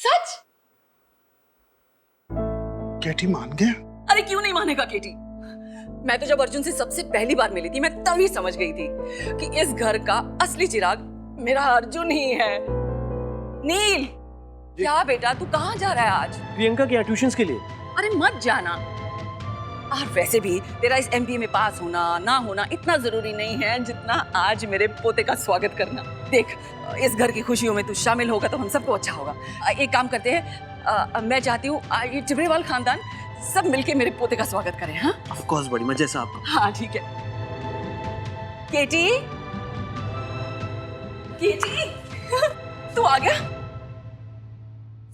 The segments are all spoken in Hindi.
सच? केटी मान गया? अरे क्यों नहीं मानेगा केटी? मैं तो जब अर्जुन से सबसे पहली बार मिली थी, मैं तभी समझ गई थी कि इस घर का असली चिराग मेरा अर्जुन ही है। नील, क्या बेटा तू कहाँ जा रहा है आज? प्रियंका के यहाँ ट्यूशंस के लिए। अरे मत जाना। और वैसे भी तेरा इस एमबीए में पास होना ना होना इतना जरूरी नहीं है जितना आज मेरे पोते का स्वागत करना। देख, इस घर की खुशियों में तू शामिल होगा तो हम सबको अच्छा होगा। एक काम करते हैं, मैं चाहती हूँ ये चिबड़ेवाल खानदान सब मिलके मेरे पोते का स्वागत करें। हाँ ऑफ कोर्स बड़ी मजे से आपको। हाँ ठीक है। केटी, केटी तू आ गया?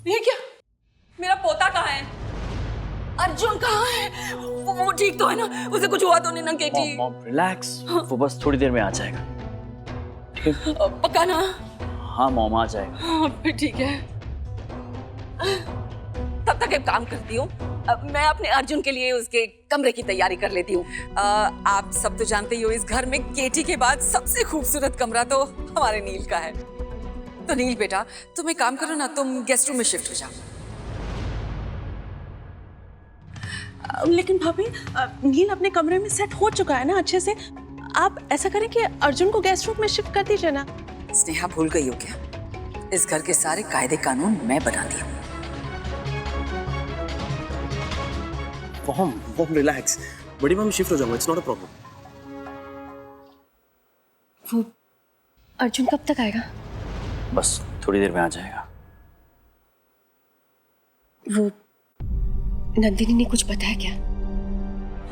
ये क्या, मेरा पोता कहाँ है? अर्जुन कहाँ है? वो ठीक तो है ना? उसे कुछ हुआ तो नहीं ना केटी? मॉम रिलैक्स, वो बस थोड़ी देर में आ जाएगा। पक्का ना? हाँ मॉम आ जाएगा। हाँ फिर ठीक है। तब तक एक काम करती हूँ, मैं अपने अर्जुन के लिए उसके कमरे की तैयारी कर लेती हूँ। आप सब तो जानते ही हो, इस घर में केटी के बाद सबसे खूबसूरत कमरा तो हमारे नील का है। तो नील बेटा, तुम एक काम करो ना, तुम गेस्ट रूम में शिफ्ट हो जाओ। लेकिन भाभी, नील अपने कमरे में सेट हो चुका है ना अच्छे से। आप ऐसा करें कि अर्जुन को गेस्ट रूम में शिफ्ट कर दीजिए ना। स्नेहा भूल गई हो क्या? इस घर के सारे कायदे कानून मैं बनाती हूँ। मॉम रिलैक्स, बड़ी मम्मी शिफ्ट हो जाऊंगा, इट्स नॉट अ प्रॉब्लम। वो अर्जुन कब तक आएगा? बस थोड़ी देर में आ जाएगा। वो नंदिनी ने कुछ बताया क्या?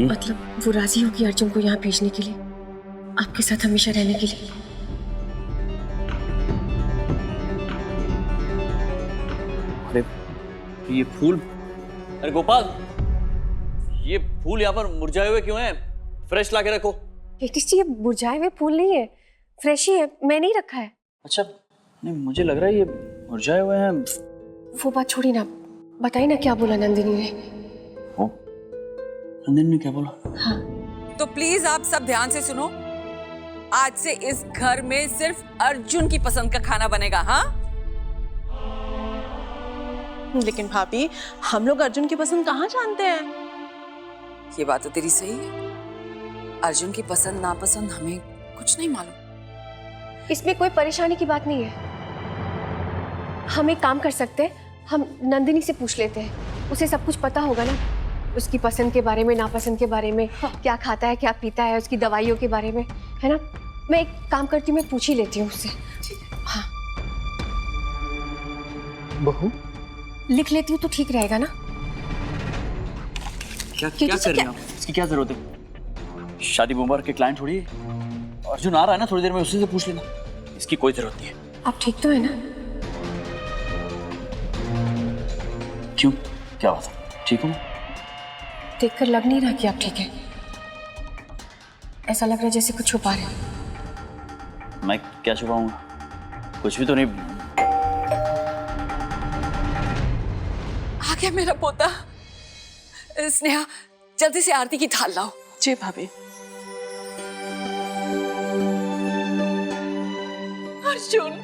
मतलब वो राजी होगी अर्जुन को यहाँ भेजने के लिए, आपके साथ हमेशा रहने के लिए? अरे ये फूल, अरे गोपाल, ये फूल यहाँ पर मुरझाए हुए क्यों हैं? फ्रेश ला के रखो। केटी जी, ये मुरझाए हुए फूल नहीं है, फ्रेश ही है, मैंने ही रखा है। अच्छा, नहीं मुझे लग रहा है ये मुरझाए हुए हैं। वो बात छोड़ी ना, बताइए ना क्या बोला नंदिनी ने? ओ, नंदिनी ने क्या बोला? हाँ तो प्लीज आप सब ध्यान से सुनो, आज से इस घर में सिर्फ अर्जुन की पसंद का खाना बनेगा। हाँ लेकिन भाभी, हम लोग अर्जुन की पसंद कहाँ जानते हैं? ये बात तो तेरी सही है, अर्जुन की पसंद नापसंद हमें कुछ नहीं मालूम। इसमें कोई परेशानी की बात नहीं है। हम एक काम कर सकते हैं, हम नंदिनी से पूछ लेते हैं, उसे सब कुछ पता होगा ना, उसकी पसंद के बारे में, नापसंद के बारे में, क्या खाता है क्या पीता है, उसकी दवाइयों के बारे में, है ना? मैं एक काम करती हूँ, मैं पूछ ही लेती हूँ उससे। हाँ बहू, लिख लेती हूँ तो ठीक रहेगा ना? क्या कर रही हैं आप? इसकी क्या जरूरत है? शादी मुबारक के क्लाइंट थोड़ी है। अर्जुन आ रहा है ना, थोड़ी देर में उसी से पूछ लेना, इसकी कोई जरूरत नहीं है। आप ठीक तो है ना? क्यों, क्या बात है? ठीक हूँ। देखकर लग नहीं रहा कि आप ठीक है, ऐसा लग रहा है जैसे कुछ छुपा रहे हैं। मैं क्या छुपाऊंगा? कुछ भी तो नहीं। आ गया मेरा पोता। स्नेहा, जल्दी से आरती की थाल लाओ। जी भाभी। अर्जुन,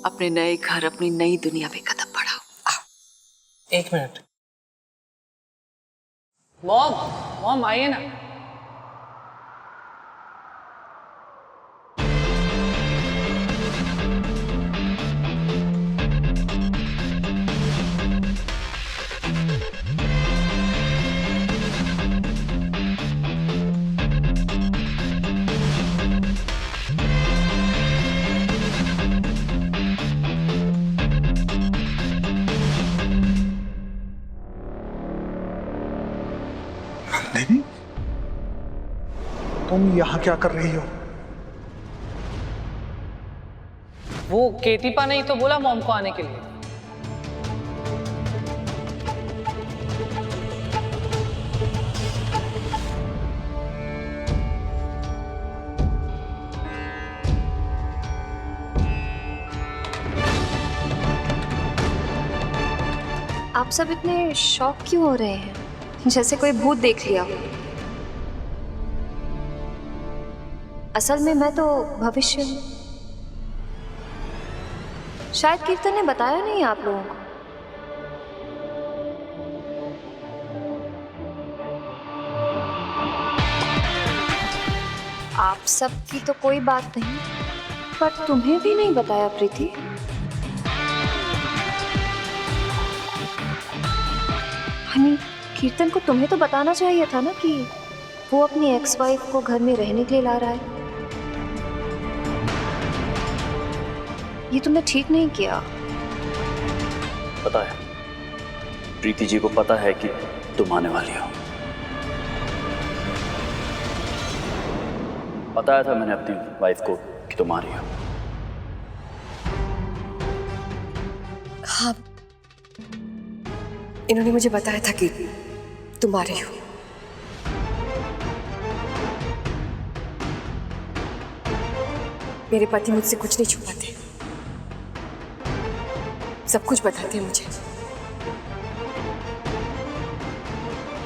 अपने नए घर, अपनी नई दुनिया में कदम बढ़ाओ। आओ। एक मिनट। मॉम, मॉम आइए ना। नंदिनी, तुम यहाँ क्या कर रही हो? वो केटीपा ने ही तो बोला मॉम को आने के लिए। आप सब इतने शॉक क्यों हो रहे हैं, जैसे कोई भूत देख लिया हो? असल में मैं तो भविष्य हूँ। शायद कीर्तन ने बताया नहीं आप लोगों को। आप सब की तो कोई बात नहीं, पर तुम्हें भी नहीं बताया प्रीति। हनी, कीर्तन को तुम्हें तो बताना चाहिए था ना कि वो अपनी एक्स वाइफ को घर में रहने के लिए ला रहा है। ये तुमने ठीक नहीं किया। पता है, प्रीति जी को पता है कि तुम आने वाली हो। बताया था मैंने अपनी वाइफ को कि तुम आ रही हो। हाँ, इन्होंने मुझे बताया था कि तुम आ रही हो। मेरे पति मुझसे कुछ नहीं छुपाते, सब कुछ बताते हैं मुझे।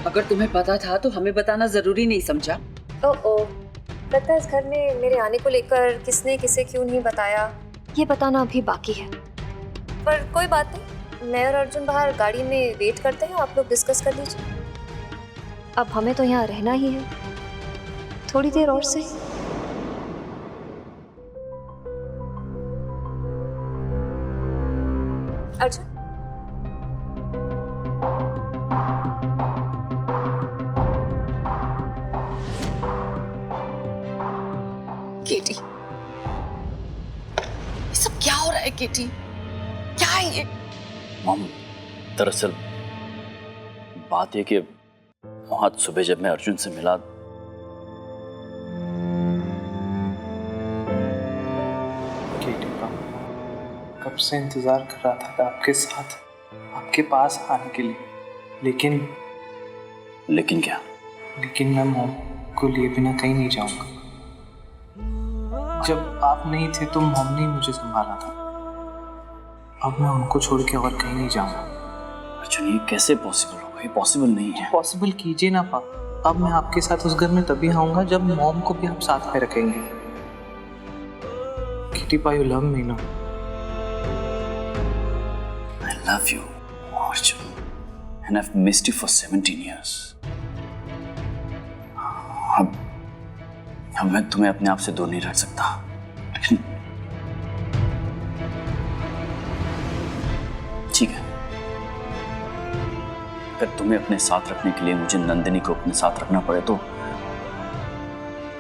अगर तुम्हें पता था तो हमें बताना जरूरी नहीं समझा? ओह, लगता है इस घर में मेरे आने को लेकर किसने किसे क्यों नहीं बताया, ये बताना अभी बाकी है। पर कोई बात नहीं, मैं और अर्जुन बाहर गाड़ी में वेट करते हैं, आप लोग डिस्कस कर लीजिए। अब हमें तो यहाँ रहना ही है, थोड़ी देर और से। अर्जुन, केटी, ये सब क्या हो रहा है केटी? क्या है ये? मॉम, दरअसल बात ये कि आज सुबह जब मैं अर्जुन से मिला, केटीपा, कब से इंतजार कर रहा था आपके साथ, आपके पास आने के लिए, लेकिन क्या? लेकिन मैं मॉम को लिए बिना कहीं नहीं जाऊंगा। जब आप नहीं थे तो मॉम ने मुझे संभाला था, अब मैं उनको छोड़ के और कहीं नहीं जाऊंगा। अर्जुन, ये कैसे पॉसिबल होगा? ये पॉसिबल नहीं है। पॉसिबल कीजिए ना पा। अब मैं आपके साथ उस घर में तभी आऊंगा जब मॉम को भी आप साथ में रखेंगे। केटीपा, यू लव मी ना? I love you, Arjun, and I've missed you for 17 years. अब मैं तुम्हें अपने आप से दूर नहीं रख सकता, लेकिन ठीक है, अगर तुम्हें अपने साथ रखने के लिए मुझे नंदिनी को अपने साथ रखना पड़े तो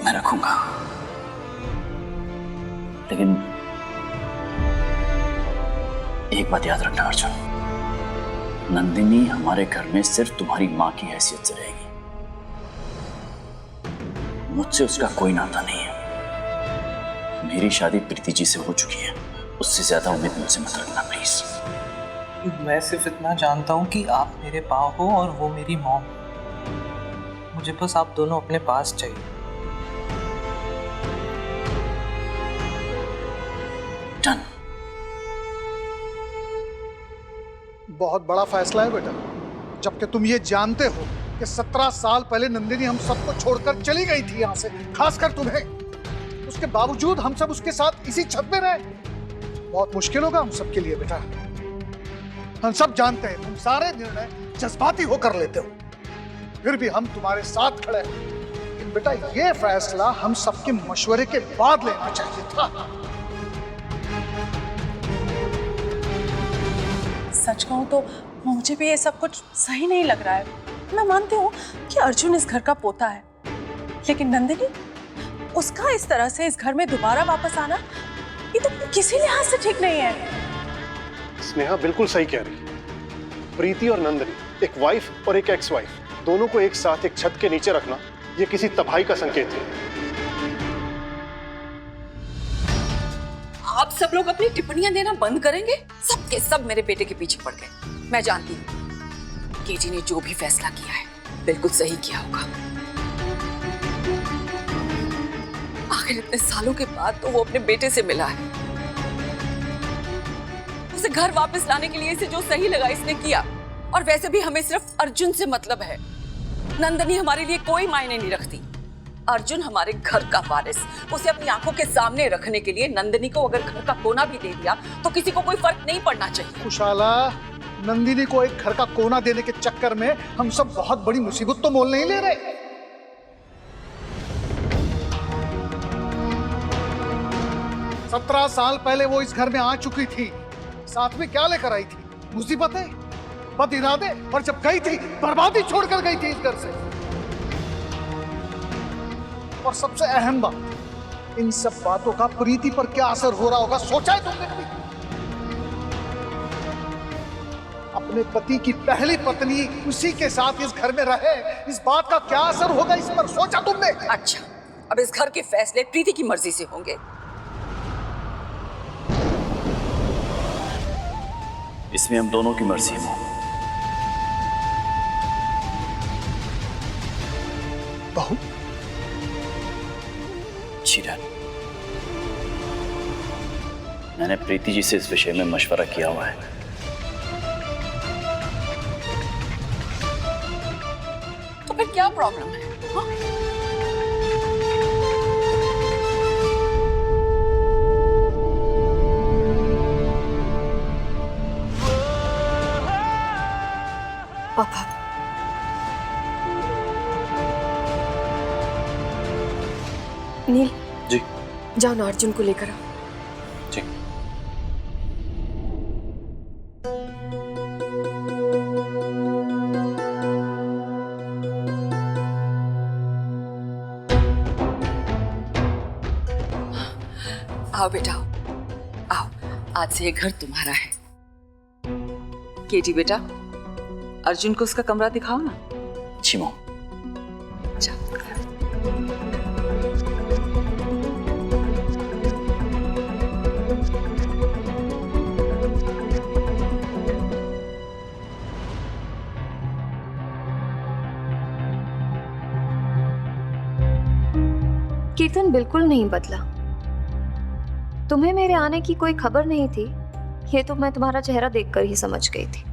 मैं रखूंगा। लेकिन एक बात याद रखना अर्जुन, नंदिनी हमारे घर में सिर्फ तुम्हारी मां की हैसियत से रहेगी, मुझसे उसका कोई नाता नहीं है। मेरी शादी प्रीति जी से हो चुकी है, उससे ज्यादा उम्मीद मुझसे मत रखना प्लीज। मैं सिर्फ इतना जानता हूँ कि आप मेरे पापा हो और वो मेरी मॉम। मुझे बस आप दोनों अपने पास चाहिए। डन। बहुत बड़ा फैसला है बेटा, जबकि तुम ये जानते हो कि 17 साल पहले नंदिनी हम सबको छोड़कर चली गई थी यहाँ से, खासकर तुम्हें। उसके बावजूद हम सब उसके साथ इसी छत में रहे। बहुत मुश्किल होगा हम सब के लिए बेटा। हम सब जानते हैं तुम सारे निर्णय जज्बाती होकर लेते हो, फिर भी हम तुम्हारे साथ खड़े हैं। लेकिन बेटा, ये फैसला हम सबके मशवरे के बाद लेना चाहिए था। सच कहूं तो मुझे भी ये सब कुछ सही नहीं लग रहा है। मैं मानती हूँ कि अर्जुन इस घर का पोता है, लेकिन नंदिनी, उसका इस तरह से इस घर में दोबारा वापस आना, ये तो किसी लिहाज से ठीक नहीं है। स्नेहा बिल्कुल सही कह रही है। प्रीति और नंदिनी, एक वाइफ और एक एक्स वाइफ, दोनों को एक साथ एक छत के नीचे रखना ये किसी तबाही का संकेत है। आप सब लोग अपनी टिप्पणियां देना बंद करेंगे? सब के सब मेरे बेटे के पीछे पड़ गए। मैं जानती हूँ केटी ने जो भी फैसला किया है बिल्कुल सही किया होगा। आखिर इतने सालों के बाद तो वो अपने बेटे से मिला है। उसे घर वापस लाने के लिए इसे जो सही लगा इसने किया। और वैसे भी हमें सिर्फ अर्जुन से मतलब है। नंदनी हमारे लिए कोई मायने नहीं रखती। अर्जुन हमारे घर का वारिस, उसे अपनी आंखों के सामने रखने के लिए नंदनी को अगर घर का कोना भी दे दिया तो किसी को कोई फर्क नहीं पड़ना चाहिए। कुशाला, नंदिनी को एक घर का कोना देने के चक्कर में हम सब बहुत बड़ी मुसीबत तो मोल नहीं ले रहे। 17 साल पहले वो इस घर में आ चुकी थी। साथ में क्या लेकर आई थी? मुसीबतें, बद इरादे, और जब गई थी बर्बादी छोड़कर गई थी इस घर से। और सबसे अहम बात, इन सब बातों का प्रीति पर क्या असर हो रहा होगा सोचा है तुमने कभी? अपने पति की पहली पत्नी उसी के साथ इस घर में रहे, इस बात का क्या असर होगा इस पर सोचा तुमने? अच्छा, अब इस घर के फैसले प्रीति की मर्जी से होंगे। इसमें हम दोनों की मर्जी है मॉम। बहू, जी डैड, मैंने प्रीति जी से इस विषय में मशवरा किया हुआ है। तो फिर क्या प्रॉब्लम है? हाँ? पापा, नील जी जाओ ना, अर्जुन को लेकर आओ। जी। आओ बेटा, आओ। आज से ये घर तुम्हारा है। केटी बेटा, अर्जुन को उसका कमरा दिखाओ ना। जी मॉम। कीर्तन बिल्कुल नहीं बदला। तुम्हें मेरे आने की कोई खबर नहीं थी, ये तो मैं तुम्हारा चेहरा देखकर ही समझ गई थी।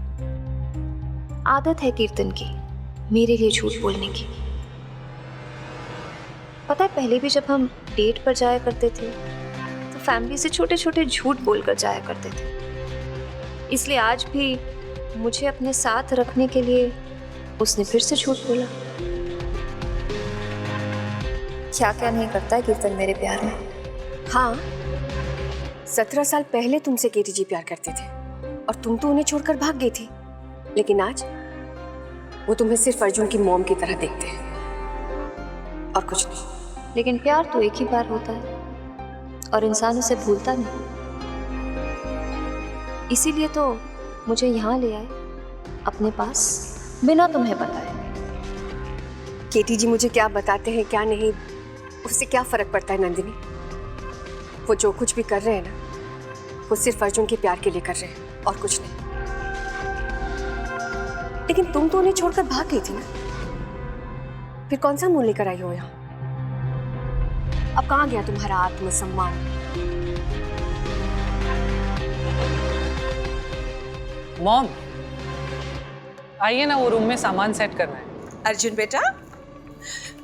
आदत है कीर्तन की मेरे लिए झूठ बोलने की। पता है, पहले भी जब हम डेट पर जाया करते थे तो फैमिली से छोटे छोटे झूठ बोलकर जाया करते थे। इसलिए आज भी मुझे अपने साथ रखने के लिए उसने फिर से झूठ बोला। क्या क्या नहीं करता है कीर्तन मेरे प्यार में। हाँ, 17 साल पहले तुमसे केटी जी प्यार करते थे और तुम तो उन्हें छोड़कर भाग गई थी। लेकिन आज वो तुम्हें सिर्फ अर्जुन की मॉम की तरह देखते हैं और कुछ नहीं। लेकिन प्यार तो एक ही बार होता है और इंसान उसे भूलता नहीं। इसीलिए तो मुझे यहाँ ले आए अपने पास, बिना तुम्हें बताए। केटी जी मुझे क्या बताते हैं क्या नहीं, उससे क्या फर्क पड़ता है नंदिनी? वो जो कुछ भी कर रहे हैं ना, वो सिर्फ अर्जुन के प्यार के लिए कर रहे हैं और कुछ नहीं। लेकिन तुम तो उन्हें छोड़कर भाग गई थी ना, फिर कौन सा मुंह लेकर आई हो यहाँ? अब कहाँ गया तुम्हारा आत्मसम्मान? मॉम, आइए ना, वो रूम में सामान सेट करना है। अर्जुन बेटा,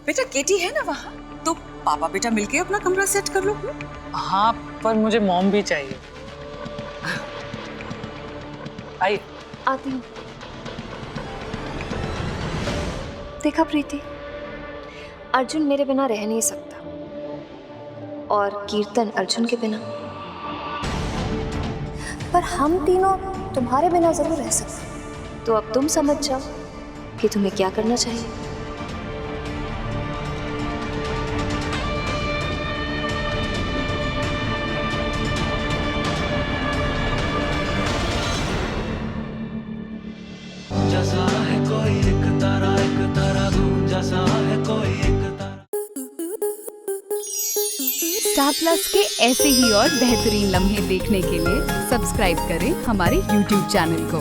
बेटा केटी है ना वहाँ, तो पापा बेटा मिलके अपना कमरा सेट कर लो। हाँ, पर मुझे मॉम भी चाहिए। आइए। आती हूँ। देखा प्रीति, अर्जुन मेरे बिना रह नहीं सकता और कीर्तन अर्जुन के बिना, पर हम तीनों तुम्हारे बिना जरूर रह सकते। तो अब तुम समझ जाओ कि तुम्हें क्या करना चाहिए। जैसा है कोई एक तारा तू, जैसा है कोई एक स्टार प्लस के ऐसे ही और बेहतरीन लम्हे देखने के लिए सब्सक्राइब करें हमारे YouTube चैनल को।